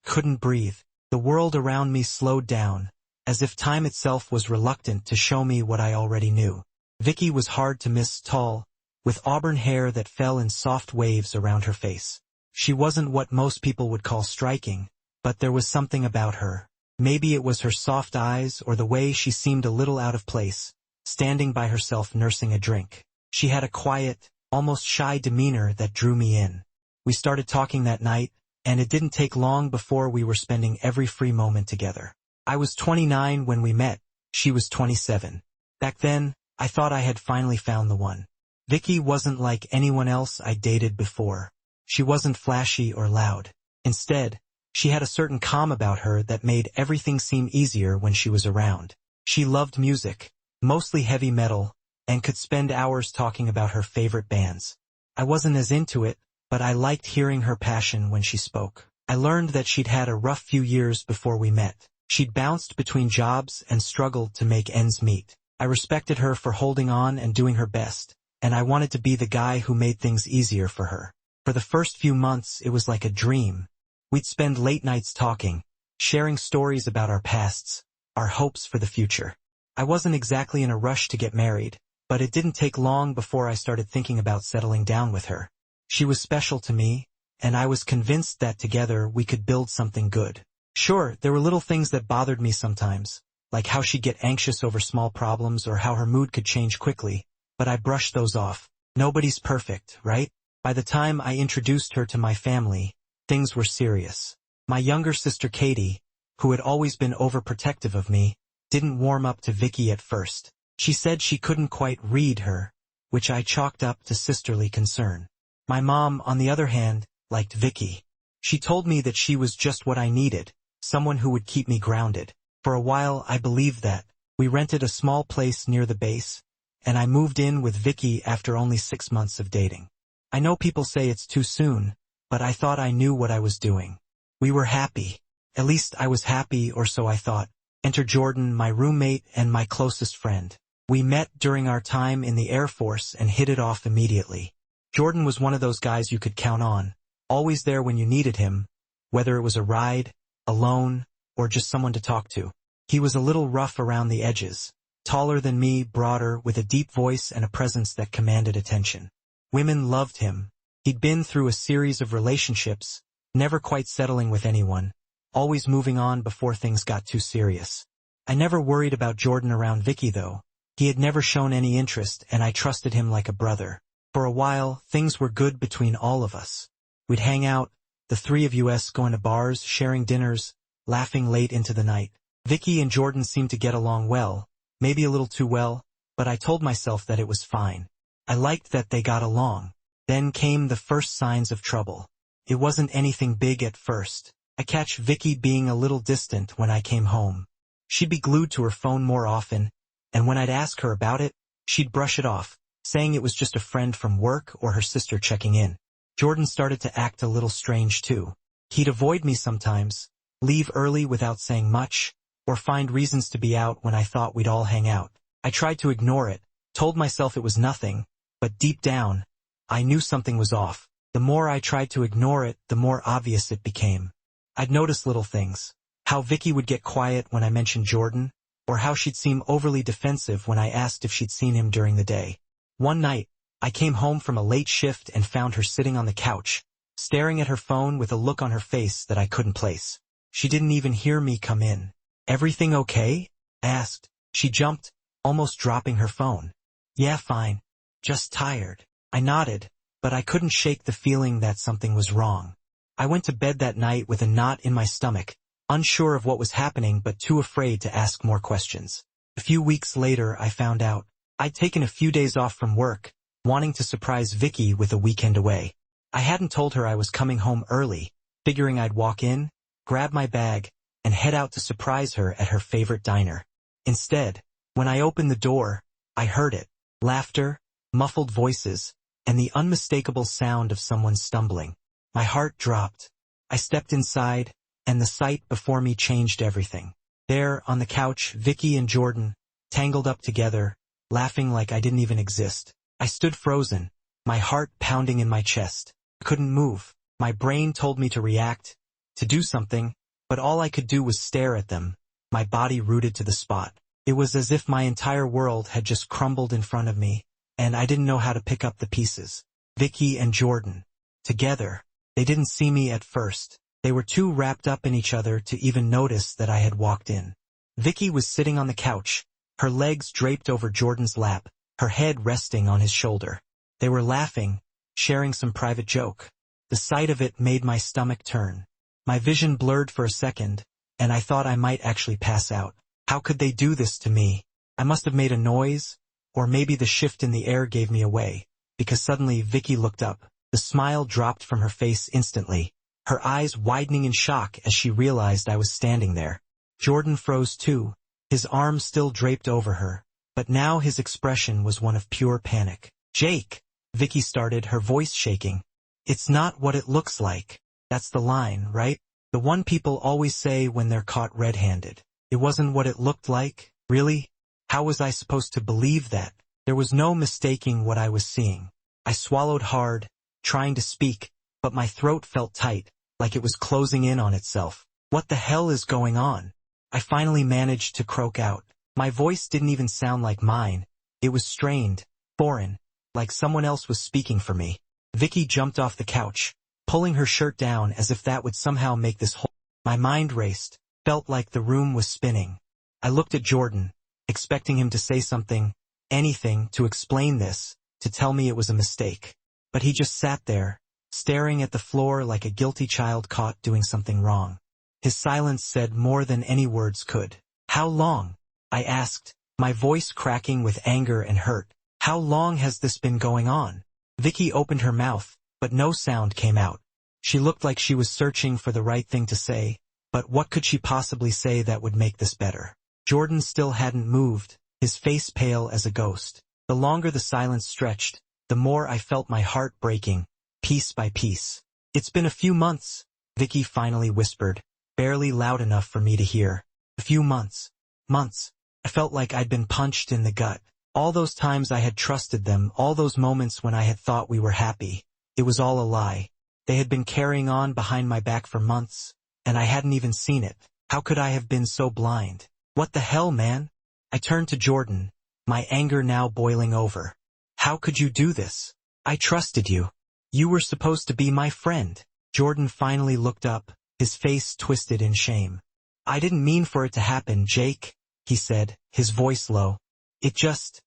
couldn't breathe. The world around me slowed down, as if time itself was reluctant to show me what I already knew. Vicky was hard to miss, tall, with auburn hair that fell in soft waves around her face. She wasn't what most people would call striking, but there was something about her. Maybe it was her soft eyes or the way she seemed a little out of place, standing by herself nursing a drink. She had a quiet, almost shy demeanor that drew me in. We started talking that night, and it didn't take long before we were spending every free moment together. I was 29 when we met, she was 27. Back then, I thought I had finally found the one. Vicky wasn't like anyone else I dated before. She wasn't flashy or loud. Instead, she had a certain calm about her that made everything seem easier when she was around. She loved music, mostly heavy metal, and could spend hours talking about her favorite bands. I wasn't as into it, but I liked hearing her passion when she spoke. I learned that she'd had a rough few years before we met. She'd bounced between jobs and struggled to make ends meet. I respected her for holding on and doing her best, and I wanted to be the guy who made things easier for her. For the first few months, it was like a dream. We'd spend late nights talking, sharing stories about our pasts, our hopes for the future. I wasn't exactly in a rush to get married, but it didn't take long before I started thinking about settling down with her. She was special to me, and I was convinced that together we could build something good. Sure, there were little things that bothered me sometimes, like how she'd get anxious over small problems or how her mood could change quickly, but I brushed those off. Nobody's perfect, right? By the time I introduced her to my family, things were serious. My younger sister Katie, who had always been overprotective of me, didn't warm up to Vicky at first. She said she couldn't quite read her, which I chalked up to sisterly concern. My mom, on the other hand, liked Vicky. She told me that she was just what I needed, someone who would keep me grounded. For a while I believed that. We rented a small place near the base, and I moved in with Vicky after only 6 months of dating. I know people say it's too soon, but I thought I knew what I was doing. We were happy. At least I was happy, or so I thought. Enter Jordan, my roommate and my closest friend. We met during our time in the Air Force and hit it off immediately. Jordan was one of those guys you could count on, always there when you needed him, whether it was a ride, a loan, or just someone to talk to. He was a little rough around the edges, taller than me, broader, with a deep voice and a presence that commanded attention. Women loved him. He'd been through a series of relationships, never quite settling with anyone, always moving on before things got too serious. I never worried about Jordan around Vicky though. He had never shown any interest, and I trusted him like a brother. For a while, things were good between all of us. We'd hang out, the three of us going to bars, sharing dinners, laughing late into the night. Vicky and Jordan seemed to get along well, maybe a little too well, but I told myself that it was fine. I liked that they got along. Then came the first signs of trouble. It wasn't anything big at first. I catch Vicky being a little distant when I came home. She'd be glued to her phone more often, and when I'd ask her about it, she'd brush it off, saying it was just a friend from work or her sister checking in. Jordan started to act a little strange too. He'd avoid me sometimes, leave early without saying much, or find reasons to be out when I thought we'd all hang out. I tried to ignore it, told myself it was nothing, but deep down, I knew something was off. The more I tried to ignore it, the more obvious it became. I'd notice little things. How Vicky would get quiet when I mentioned Jordan, or how she'd seem overly defensive when I asked if she'd seen him during the day. One night, I came home from a late shift and found her sitting on the couch, staring at her phone with a look on her face that I couldn't place. She didn't even hear me come in. "Everything okay?" I asked. She jumped, almost dropping her phone. "Yeah, fine. Just tired." I nodded, but I couldn't shake the feeling that something was wrong. I went to bed that night with a knot in my stomach, unsure of what was happening but too afraid to ask more questions. A few weeks later I found out. I'd taken a few days off from work, wanting to surprise Vicky with a weekend away. I hadn't told her I was coming home early, figuring I'd walk in, grab my bag, and head out to surprise her at her favorite diner. Instead, when I opened the door, I heard it. Laughter, muffled voices, and the unmistakable sound of someone stumbling. My heart dropped. I stepped inside, and the sight before me changed everything. There, on the couch, Vicky and Jordan, tangled up together, laughing like I didn't even exist. I stood frozen, my heart pounding in my chest. I couldn't move. My brain told me to react, to do something, but all I could do was stare at them, my body rooted to the spot. It was as if my entire world had just crumbled in front of me, and I didn't know how to pick up the pieces. Vicky and Jordan. Together. They didn't see me at first. They were too wrapped up in each other to even notice that I had walked in. Vicky was sitting on the couch, her legs draped over Jordan's lap, her head resting on his shoulder. They were laughing, sharing some private joke. The sight of it made my stomach turn. My vision blurred for a second, and I thought I might actually pass out. How could they do this to me? I must have made a noise, or maybe the shift in the air gave me away, because suddenly Vicky looked up. The smile dropped from her face instantly, her eyes widening in shock as she realized I was standing there. Jordan froze too, his arms still draped over her, but now his expression was one of pure panic. "Jake," Vicky started, her voice shaking. "It's not what it looks like." That's the line, right? The one people always say when they're caught red-handed. It wasn't what it looked like, really? How was I supposed to believe that? There was no mistaking what I was seeing. I swallowed hard, trying to speak, but my throat felt tight, like it was closing in on itself. What the hell is going on? I finally managed to croak out. My voice didn't even sound like mine. It was strained, foreign, like someone else was speaking for me. Vicky jumped off the couch, pulling her shirt down as if that would somehow make this whole. My mind raced, felt like the room was spinning. I looked at Jordan, expecting him to say something, anything, to explain this, to tell me it was a mistake. But he just sat there, staring at the floor like a guilty child caught doing something wrong. His silence said more than any words could. "How long?" I asked, my voice cracking with anger and hurt. "How long has this been going on?" Vicky opened her mouth, but no sound came out. She looked like she was searching for the right thing to say, but what could she possibly say that would make this better? Jordan still hadn't moved, his face pale as a ghost. The longer the silence stretched, the more I felt my heart breaking, piece by piece. "It's been a few months," Vicky finally whispered, barely loud enough for me to hear. "A few months. Months." I felt like I'd been punched in the gut. All those times I had trusted them, all those moments when I had thought we were happy. It was all a lie. They had been carrying on behind my back for months, and I hadn't even seen it. How could I have been so blind? What the hell, man? I turned to Jordan, my anger now boiling over. "How could you do this? I trusted you. You were supposed to be my friend." Jordan finally looked up, his face twisted in shame. "I didn't mean for it to happen, Jake," he said, his voice low. It just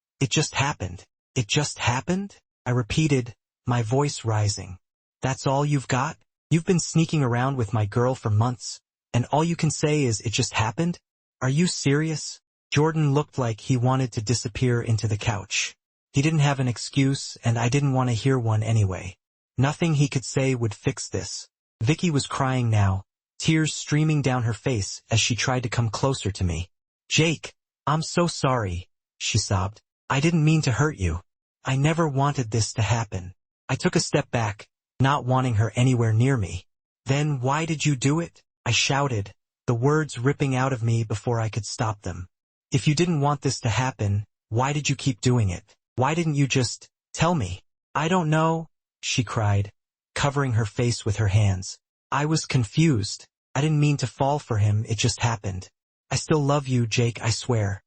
happened. It just happened?" I repeated, my voice rising. "That's all you've got? You've been sneaking around with my girl for months, and all you can say is it just happened? Are you serious?" Jordan looked like he wanted to disappear into the couch. He didn't have an excuse, and I didn't want to hear one anyway. Nothing he could say would fix this. Vicky was crying now, tears streaming down her face as she tried to come closer to me. "Jake, I'm so sorry," she sobbed. "I didn't mean to hurt you. I never wanted this to happen." I took a step back, not wanting her anywhere near me. "Then why did you do it?" I shouted, the words ripping out of me before I could stop them. "If you didn't want this to happen, why did you keep doing it? Why didn't you just tell me?" "I don't know," she cried, covering her face with her hands. "I was confused. I didn't mean to fall for him, it just happened. I still love you, Jake, I swear.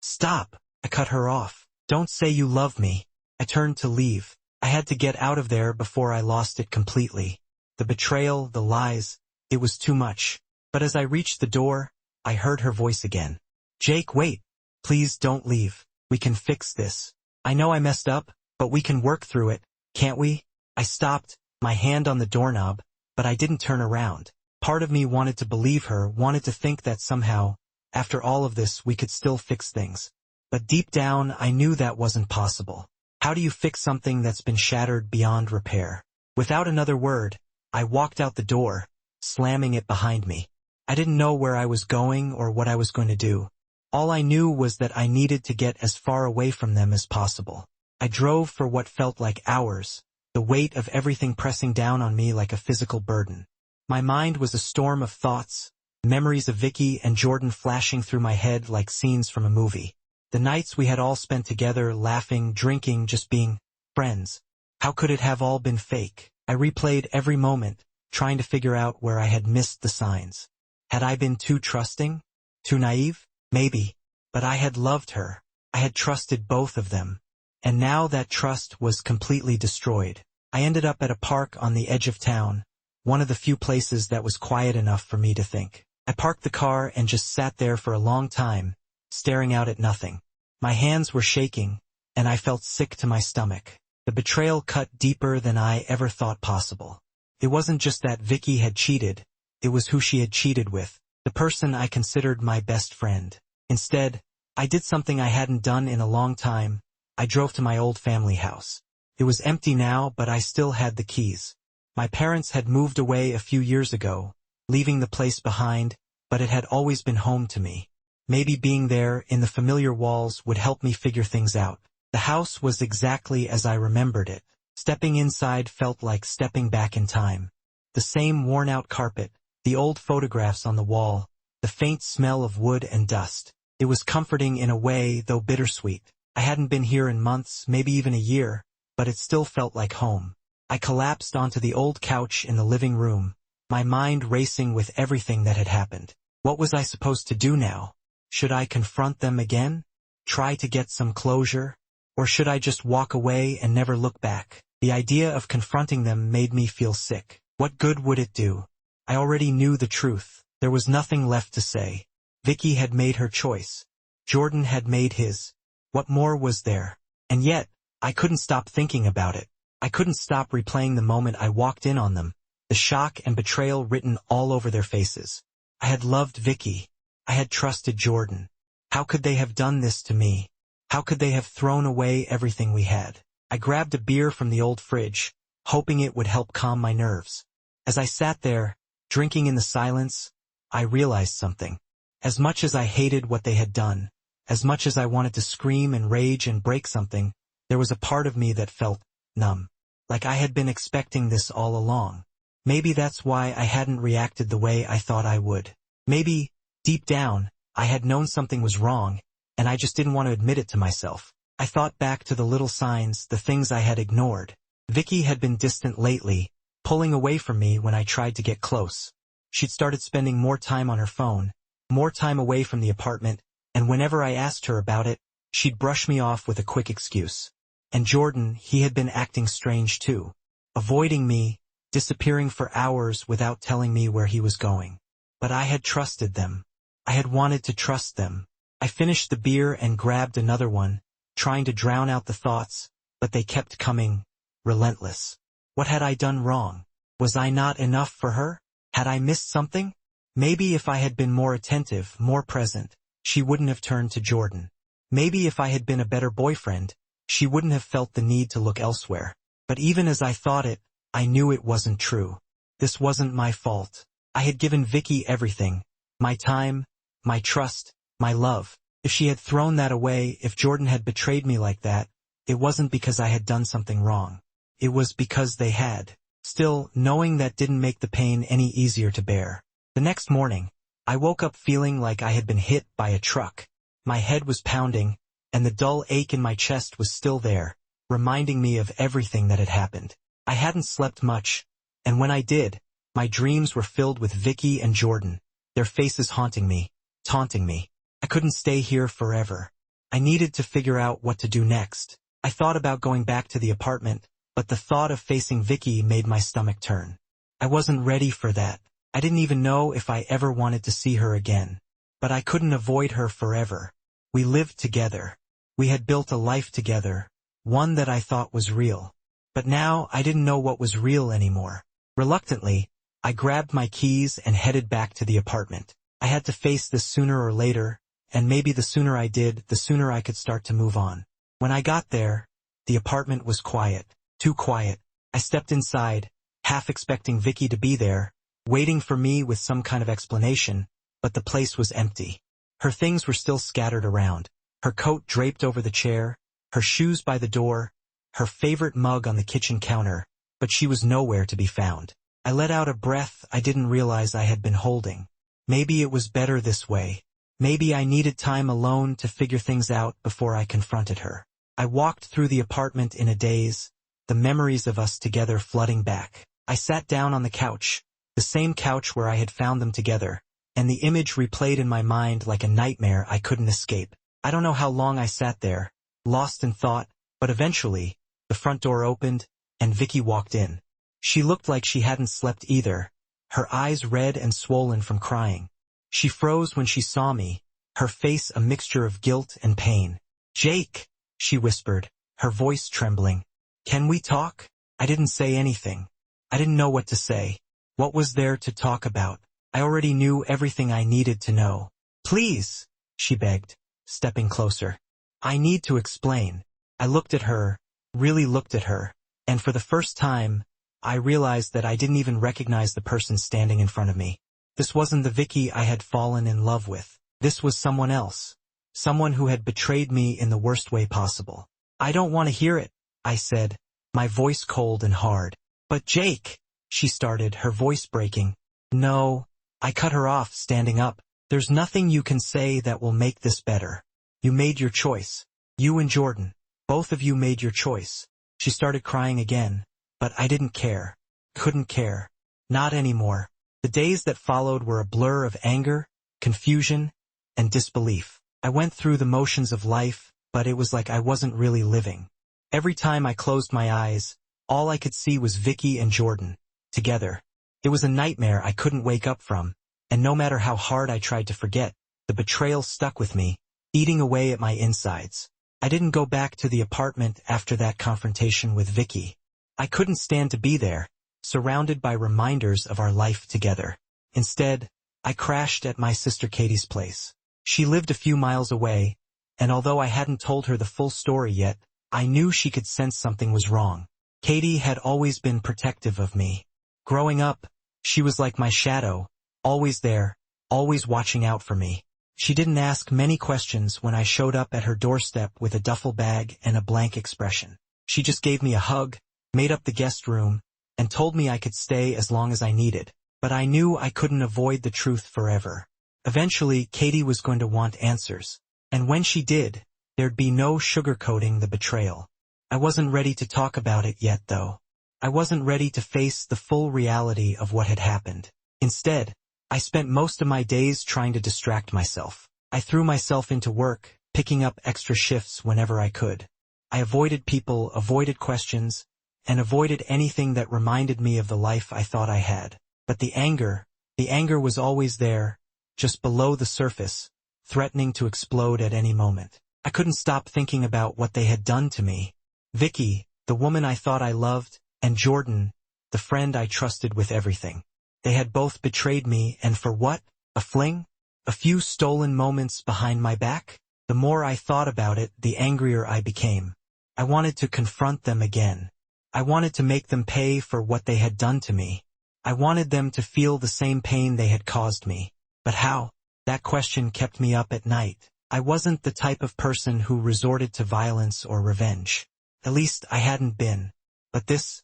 Stop." I cut her off. "Don't say you love me." I turned to leave. I had to get out of there before I lost it completely. The betrayal, the lies, it was too much. But as I reached the door, I heard her voice again. "Jake, wait. Please don't leave. We can fix this. I know I messed up, but we can work through it, can't we?" I stopped, my hand on the doorknob, but I didn't turn around. Part of me wanted to believe her, wanted to think that somehow, after all of this, we could still fix things. But deep down, I knew that wasn't possible. How do you fix something that's been shattered beyond repair? Without another word, I walked out the door, slamming it behind me. I didn't know where I was going or what I was going to do. All I knew was that I needed to get as far away from them as possible. I drove for what felt like hours, the weight of everything pressing down on me like a physical burden. My mind was a storm of thoughts, memories of Vicky and Jordan flashing through my head like scenes from a movie. The nights we had all spent together, laughing, drinking, just being friends. How could it have all been fake? I replayed every moment, trying to figure out where I had missed the signs. Had I been too trusting? Too naive? Maybe. But I had loved her. I had trusted both of them. And now that trust was completely destroyed. I ended up at a park on the edge of town, one of the few places that was quiet enough for me to think. I parked the car and just sat there for a long time, staring out at nothing. My hands were shaking, and I felt sick to my stomach. The betrayal cut deeper than I ever thought possible. It wasn't just that Vicky had cheated, it was who she had cheated with, the person I considered my best friend. Instead, I did something I hadn't done in a long time. I drove to my old family house. It was empty now, but I still had the keys. My parents had moved away a few years ago, leaving the place behind, but it had always been home to me. Maybe being there in the familiar walls would help me figure things out. The house was exactly as I remembered it. Stepping inside felt like stepping back in time. The same worn-out carpet, the old photographs on the wall, the faint smell of wood and dust. It was comforting in a way, though bittersweet. I hadn't been here in months, maybe even a year, but it still felt like home. I collapsed onto the old couch in the living room, my mind racing with everything that had happened. What was I supposed to do now? Should I confront them again? Try to get some closure? Or should I just walk away and never look back? The idea of confronting them made me feel sick. What good would it do? I already knew the truth. There was nothing left to say. Vicky had made her choice. Jordan had made his. What more was there? And yet, I couldn't stop thinking about it. I couldn't stop replaying the moment I walked in on them, the shock and betrayal written all over their faces. I had loved Vicky. I had trusted Jordan. How could they have done this to me? How could they have thrown away everything we had? I grabbed a beer from the old fridge, hoping it would help calm my nerves. As I sat there, drinking in the silence, I realized something. As much as I hated what they had done, as much as I wanted to scream and rage and break something, there was a part of me that felt numb. Like I had been expecting this all along. Maybe that's why I hadn't reacted the way I thought I would. Maybe, deep down, I had known something was wrong, and I just didn't want to admit it to myself. I thought back to the little signs, the things I had ignored. Vicky had been distant lately, pulling away from me when I tried to get close. She'd started spending more time on her phone, more time away from the apartment, and whenever I asked her about it, she'd brush me off with a quick excuse. And Jordan, he had been acting strange too. Avoiding me, disappearing for hours without telling me where he was going. But I had trusted them. I had wanted to trust them. I finished the beer and grabbed another one, trying to drown out the thoughts, but they kept coming, relentless. What had I done wrong? Was I not enough for her? Had I missed something? Maybe if I had been more attentive, more present, she wouldn't have turned to Jordan. Maybe if I had been a better boyfriend, she wouldn't have felt the need to look elsewhere. But even as I thought it, I knew it wasn't true. This wasn't my fault. I had given Vicky everything. My time, my trust, my love. If she had thrown that away, if Jordan had betrayed me like that, it wasn't because I had done something wrong. It was because they had. Still, knowing that didn't make the pain any easier to bear. The next morning, I woke up feeling like I had been hit by a truck. My head was pounding, and the dull ache in my chest was still there, reminding me of everything that had happened. I hadn't slept much, and when I did, my dreams were filled with Vicky and Jordan, their faces haunting me, taunting me. I couldn't stay here forever. I needed to figure out what to do next. I thought about going back to the apartment, but the thought of facing Vicky made my stomach turn. I wasn't ready for that. I didn't even know if I ever wanted to see her again. But I couldn't avoid her forever. We lived together. We had built a life together, one that I thought was real. But now I didn't know what was real anymore. Reluctantly, I grabbed my keys and headed back to the apartment. I had to face this sooner or later, and maybe the sooner I did, the sooner I could start to move on. When I got there, the apartment was quiet, too quiet. I stepped inside, half expecting Vicky to be there, waiting for me with some kind of explanation, but the place was empty. Her things were still scattered around, her coat draped over the chair, her shoes by the door, her favorite mug on the kitchen counter, but she was nowhere to be found. I let out a breath I didn't realize I had been holding. Maybe it was better this way. Maybe I needed time alone to figure things out before I confronted her. I walked through the apartment in a daze, the memories of us together flooding back. I sat down on the couch, the same couch where I had found them together, and the image replayed in my mind like a nightmare I couldn't escape. I don't know how long I sat there, lost in thought, but eventually, the front door opened, and Vicky walked in. She looked like she hadn't slept either, her eyes red and swollen from crying. She froze when she saw me, her face a mixture of guilt and pain. "Jake," she whispered, her voice trembling. "Can we talk?" I didn't say anything. I didn't know what to say. What was there to talk about? I already knew everything I needed to know. "Please," she begged, stepping closer. "I need to explain." I looked at her, really looked at her, and for the first time, I realized that I didn't even recognize the person standing in front of me. This wasn't the Vicky I had fallen in love with. This was someone else. Someone who had betrayed me in the worst way possible. "I don't want to hear it," I said, my voice cold and hard. "But Jake," she started, her voice breaking. "No," I cut her off, standing up. "There's nothing you can say that will make this better. You made your choice. You and Jordan. Both of you made your choice." She started crying again, but I didn't care. Couldn't care. Not anymore. The days that followed were a blur of anger, confusion, and disbelief. I went through the motions of life, but it was like I wasn't really living. Every time I closed my eyes, all I could see was Vicky and Jordan, together. It was a nightmare I couldn't wake up from, and no matter how hard I tried to forget, the betrayal stuck with me, eating away at my insides. I didn't go back to the apartment after that confrontation with Vicky. I couldn't stand to be there, surrounded by reminders of our life together. Instead, I crashed at my sister Katie's place. She lived a few miles away, and although I hadn't told her the full story yet, I knew she could sense something was wrong. Katie had always been protective of me. Growing up, she was like my shadow, always there, always watching out for me. She didn't ask many questions when I showed up at her doorstep with a duffel bag and a blank expression. She just gave me a hug, made up the guest room, and told me I could stay as long as I needed. But I knew I couldn't avoid the truth forever. Eventually, Katie was going to want answers. And when she did, there'd be no sugarcoating the betrayal. I wasn't ready to talk about it yet, though. I wasn't ready to face the full reality of what had happened. Instead, I spent most of my days trying to distract myself. I threw myself into work, picking up extra shifts whenever I could. I avoided people, avoided questions, and avoided anything that reminded me of the life I thought I had. But the anger was always there, just below the surface, threatening to explode at any moment. I couldn't stop thinking about what they had done to me. Vicky, the woman I thought I loved, and Jordan, the friend I trusted with everything. They had both betrayed me, and for what? A fling? A few stolen moments behind my back? The more I thought about it, the angrier I became. I wanted to confront them again. I wanted to make them pay for what they had done to me. I wanted them to feel the same pain they had caused me. But how? That question kept me up at night. I wasn't the type of person who resorted to violence or revenge. At least I hadn't been. But this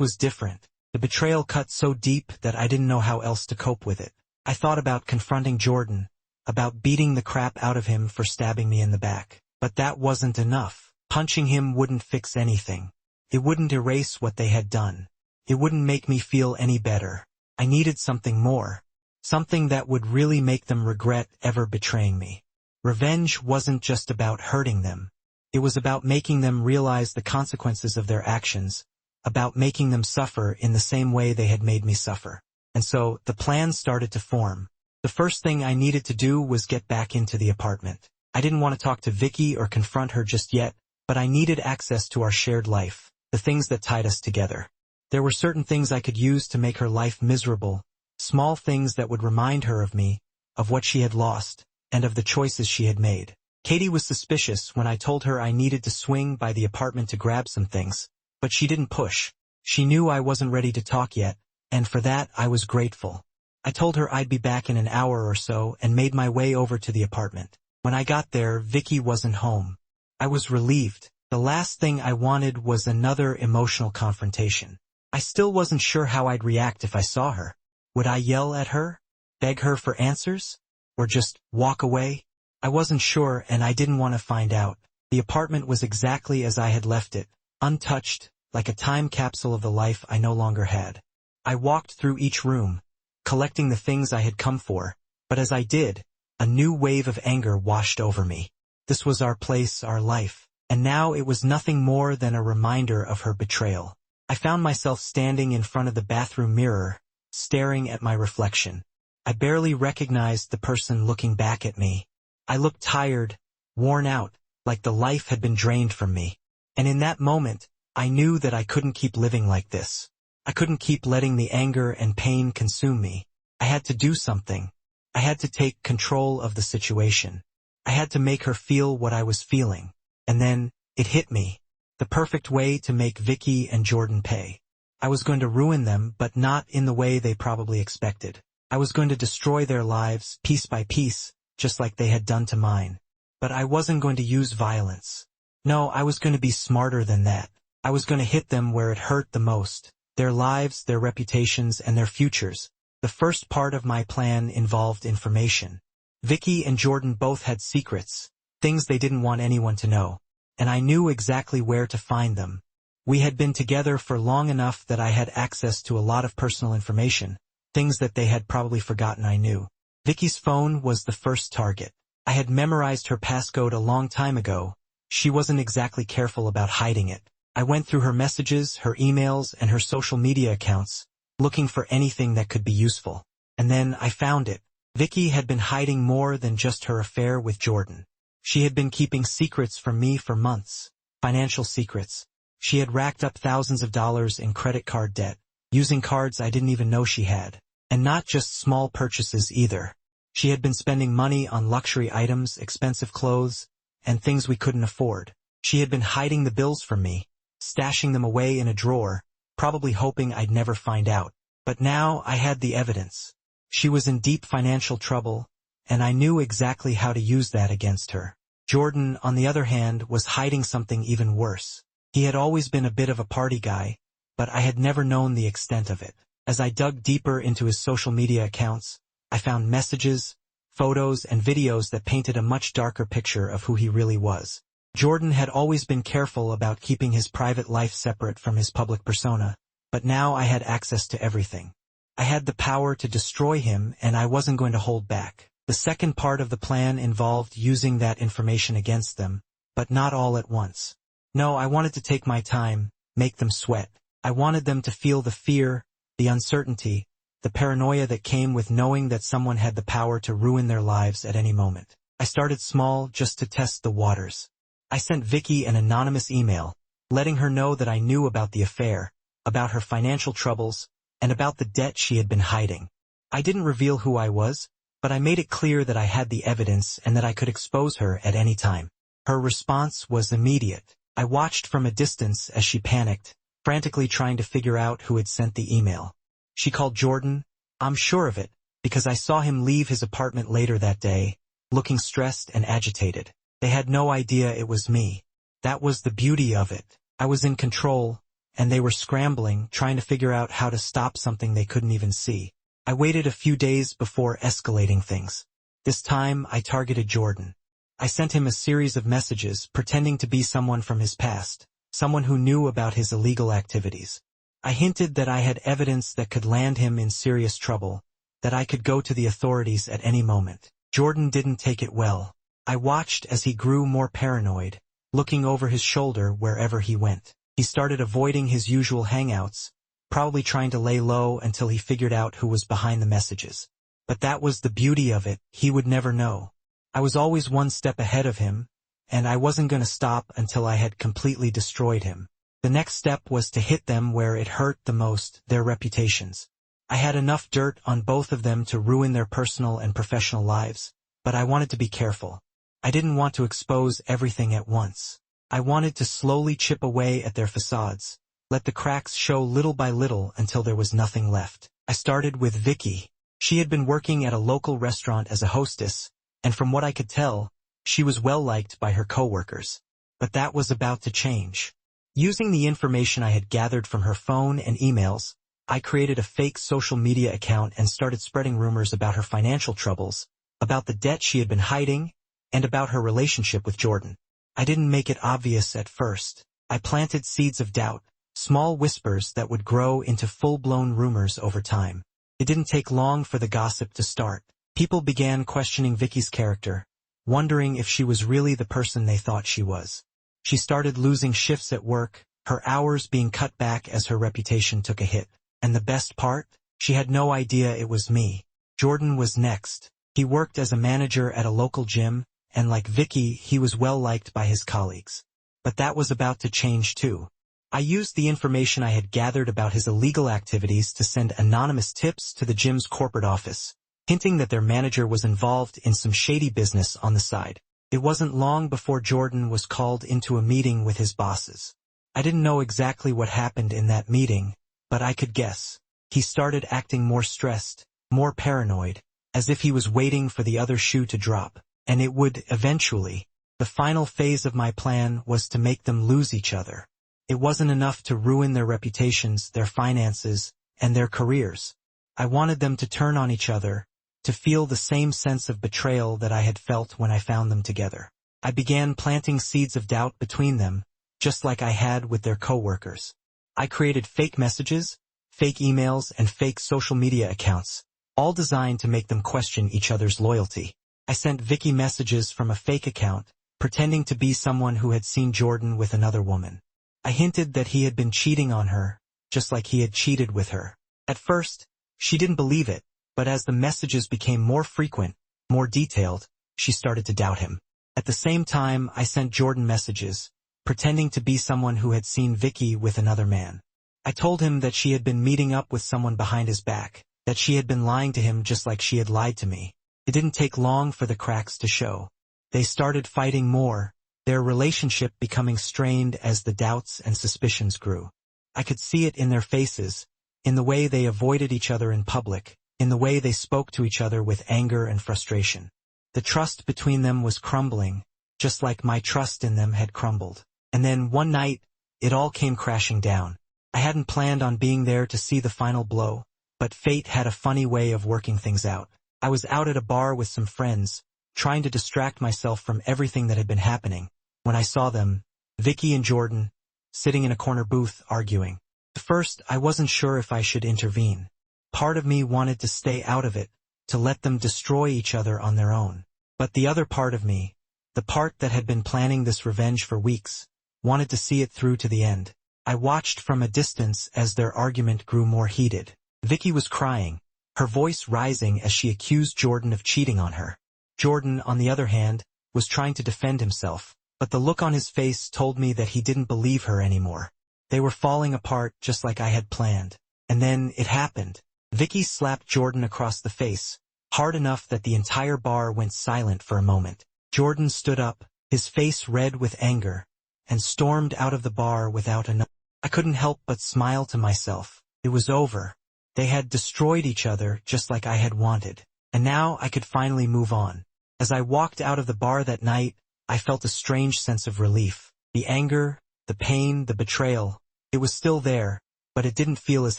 was different. The betrayal cut so deep that I didn't know how else to cope with it. I thought about confronting Jordan, about beating the crap out of him for stabbing me in the back. But that wasn't enough. Punching him wouldn't fix anything. It wouldn't erase what they had done. It wouldn't make me feel any better. I needed something more. Something that would really make them regret ever betraying me. Revenge wasn't just about hurting them. It was about making them realize the consequences of their actions, about making them suffer in the same way they had made me suffer. And so, the plan started to form. The first thing I needed to do was get back into the apartment. I didn't want to talk to Vicky or confront her just yet, but I needed access to our shared life, the things that tied us together. There were certain things I could use to make her life miserable, small things that would remind her of me, of what she had lost, and of the choices she had made. Katie was suspicious when I told her I needed to swing by the apartment to grab some things, but she didn't push. She knew I wasn't ready to talk yet, and for that I was grateful. I told her I'd be back in an hour or so and made my way over to the apartment. When I got there, Vicky wasn't home. I was relieved. The last thing I wanted was another emotional confrontation. I still wasn't sure how I'd react if I saw her. Would I yell at her? Beg her for answers? Or just walk away? I wasn't sure, and I didn't want to find out. The apartment was exactly as I had left it, untouched, like a time capsule of the life I no longer had. I walked through each room, collecting the things I had come for, but as I did, a new wave of anger washed over me. This was our place, our life, and now it was nothing more than a reminder of her betrayal. I found myself standing in front of the bathroom mirror, staring at my reflection. I barely recognized the person looking back at me. I looked tired, worn out, like the life had been drained from me. And in that moment, I knew that I couldn't keep living like this. I couldn't keep letting the anger and pain consume me. I had to do something. I had to take control of the situation. I had to make her feel what I was feeling. And then, it hit me. The perfect way to make Vicky and Jordan pay. I was going to ruin them, but not in the way they probably expected. I was going to destroy their lives, piece by piece, just like they had done to mine. But I wasn't going to use violence. No, I was going to be smarter than that. I was going to hit them where it hurt the most. Their lives, their reputations, and their futures. The first part of my plan involved information. Vicky and Jordan both had secrets, things they didn't want anyone to know. And I knew exactly where to find them. We had been together for long enough that I had access to a lot of personal information, things that they had probably forgotten I knew. Vicky's phone was the first target. I had memorized her passcode a long time ago. She wasn't exactly careful about hiding it. I went through her messages, her emails, and her social media accounts, looking for anything that could be useful. And then I found it. Vicky had been hiding more than just her affair with Jordan. She had been keeping secrets from me for months. Financial secrets. She had racked up thousands of dollars in credit card debt, using cards I didn't even know she had. And not just small purchases either. She had been spending money on luxury items, expensive clothes, and things we couldn't afford. She had been hiding the bills from me, stashing them away in a drawer, probably hoping I'd never find out. But now I had the evidence. She was in deep financial trouble, and I knew exactly how to use that against her. Jordan, on the other hand, was hiding something even worse. He had always been a bit of a party guy, but I had never known the extent of it. As I dug deeper into his social media accounts, I found messages, photos, and videos that painted a much darker picture of who he really was. Jordan had always been careful about keeping his private life separate from his public persona, but now I had access to everything. I had the power to destroy him, and I wasn't going to hold back. The second part of the plan involved using that information against them, but not all at once. No, I wanted to take my time, make them sweat. I wanted them to feel the fear, the uncertainty, the paranoia that came with knowing that someone had the power to ruin their lives at any moment. I started small just to test the waters. I sent Vicky an anonymous email, letting her know that I knew about the affair, about her financial troubles, and about the debt she had been hiding. I didn't reveal who I was, but I made it clear that I had the evidence and that I could expose her at any time. Her response was immediate. I watched from a distance as she panicked, frantically trying to figure out who had sent the email. She called Jordan. I'm sure of it, because I saw him leave his apartment later that day, looking stressed and agitated. They had no idea it was me. That was the beauty of it. I was in control, and they were scrambling, trying to figure out how to stop something they couldn't even see. I waited a few days before escalating things. This time, I targeted Jordan. I sent him a series of messages, pretending to be someone from his past, someone who knew about his illegal activities. I hinted that I had evidence that could land him in serious trouble, that I could go to the authorities at any moment. Jordan didn't take it well. I watched as he grew more paranoid, looking over his shoulder wherever he went. He started avoiding his usual hangouts, probably trying to lay low until he figured out who was behind the messages. But that was the beauty of it, he would never know. I was always one step ahead of him, and I wasn't going to stop until I had completely destroyed him. The next step was to hit them where it hurt the most, their reputations. I had enough dirt on both of them to ruin their personal and professional lives, but I wanted to be careful. I didn't want to expose everything at once. I wanted to slowly chip away at their facades, let the cracks show little by little until there was nothing left. I started with Vicky. She had been working at a local restaurant as a hostess, and from what I could tell, she was well-liked by her coworkers. But that was about to change. Using the information I had gathered from her phone and emails, I created a fake social media account and started spreading rumors about her financial troubles, about the debt she had been hiding, and about her relationship with Jordan. I didn't make it obvious at first. I planted seeds of doubt, small whispers that would grow into full-blown rumors over time. It didn't take long for the gossip to start. People began questioning Vicky's character, wondering if she was really the person they thought she was. She started losing shifts at work, her hours being cut back as her reputation took a hit. And the best part? She had no idea it was me. Jordan was next. He worked as a manager at a local gym, and like Vicky, he was well liked by his colleagues. But that was about to change too. I used the information I had gathered about his illegal activities to send anonymous tips to the gym's corporate office, hinting that their manager was involved in some shady business on the side. It wasn't long before Jordan was called into a meeting with his bosses. I didn't know exactly what happened in that meeting, but I could guess. He started acting more stressed, more paranoid, as if he was waiting for the other shoe to drop. And it would, eventually. The final phase of my plan was to make them lose each other. It wasn't enough to ruin their reputations, their finances, and their careers. I wanted them to turn on each other, to feel the same sense of betrayal that I had felt when I found them together. I began planting seeds of doubt between them, just like I had with their coworkers. I created fake messages, fake emails, and fake social media accounts, all designed to make them question each other's loyalty. I sent Vicky messages from a fake account, pretending to be someone who had seen Jordan with another woman. I hinted that he had been cheating on her, just like he had cheated with her. At first, she didn't believe it, but as the messages became more frequent, more detailed, she started to doubt him. At the same time, I sent Jordan messages, pretending to be someone who had seen Vicky with another man. I told him that she had been meeting up with someone behind his back, that she had been lying to him just like she had lied to me. It didn't take long for the cracks to show. They started fighting more, their relationship becoming strained as the doubts and suspicions grew. I could see it in their faces, in the way they avoided each other in public, in the way they spoke to each other with anger and frustration. The trust between them was crumbling, just like my trust in them had crumbled. And then one night, it all came crashing down. I hadn't planned on being there to see the final blow, but fate had a funny way of working things out. I was out at a bar with some friends, trying to distract myself from everything that had been happening, when I saw them, Vicky and Jordan, sitting in a corner booth arguing. At first, I wasn't sure if I should intervene. Part of me wanted to stay out of it, to let them destroy each other on their own. But the other part of me, the part that had been planning this revenge for weeks, wanted to see it through to the end. I watched from a distance as their argument grew more heated. Vicky was crying, her voice rising as she accused Jordan of cheating on her. Jordan, on the other hand, was trying to defend himself, but the look on his face told me that he didn't believe her anymore. They were falling apart just like I had planned. And then it happened. Vicky slapped Jordan across the face, hard enough that the entire bar went silent for a moment. Jordan stood up, his face red with anger, and stormed out of the bar without a note. I couldn't help but smile to myself. It was over. They had destroyed each other just like I had wanted. And now I could finally move on. As I walked out of the bar that night, I felt a strange sense of relief. The anger, the pain, the betrayal, it was still there, but it didn't feel as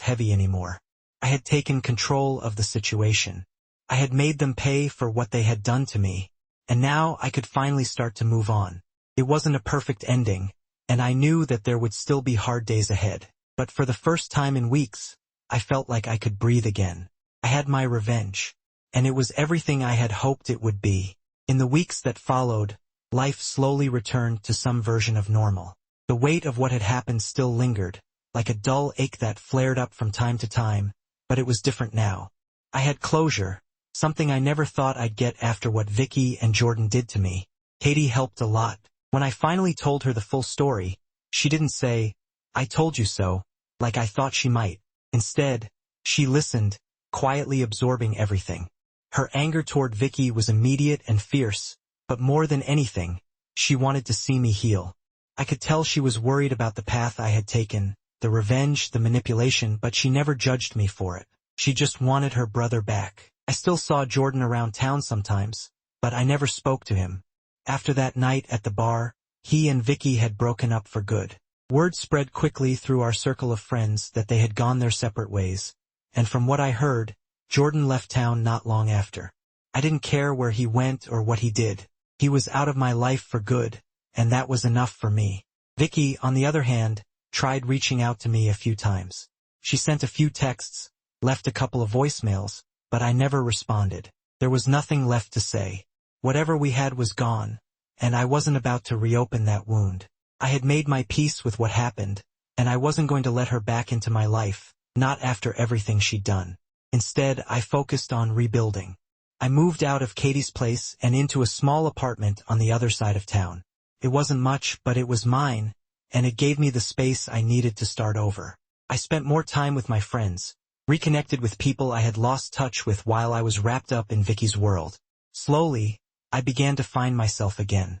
heavy anymore. I had taken control of the situation. I had made them pay for what they had done to me, and now I could finally start to move on. It wasn't a perfect ending, and I knew that there would still be hard days ahead. But for the first time in weeks, I felt like I could breathe again. I had my revenge, and it was everything I had hoped it would be. In the weeks that followed, life slowly returned to some version of normal. The weight of what had happened still lingered, like a dull ache that flared up from time to time, but it was different now. I had closure, something I never thought I'd get after what Vicky and Jordan did to me. Katie helped a lot. When I finally told her the full story, she didn't say, "I told you so," like I thought she might. Instead, she listened, quietly absorbing everything. Her anger toward Vicky was immediate and fierce, but more than anything, she wanted to see me heal. I could tell she was worried about the path I had taken, the revenge, the manipulation, but she never judged me for it. She just wanted her brother back. I still saw Jordan around town sometimes, but I never spoke to him. After that night at the bar, he and Vicky had broken up for good. Word spread quickly through our circle of friends that they had gone their separate ways, and from what I heard, Jordan left town not long after. I didn't care where he went or what he did. He was out of my life for good, and that was enough for me. Vicky, on the other hand, tried reaching out to me a few times. She sent a few texts, left a couple of voicemails, but I never responded. There was nothing left to say. Whatever we had was gone, and I wasn't about to reopen that wound. I had made my peace with what happened, and I wasn't going to let her back into my life, not after everything she'd done. Instead, I focused on rebuilding. I moved out of Katie's place and into a small apartment on the other side of town. It wasn't much, but it was mine, and it gave me the space I needed to start over. I spent more time with my friends, reconnected with people I had lost touch with while I was wrapped up in Vicky's world. Slowly, I began to find myself again.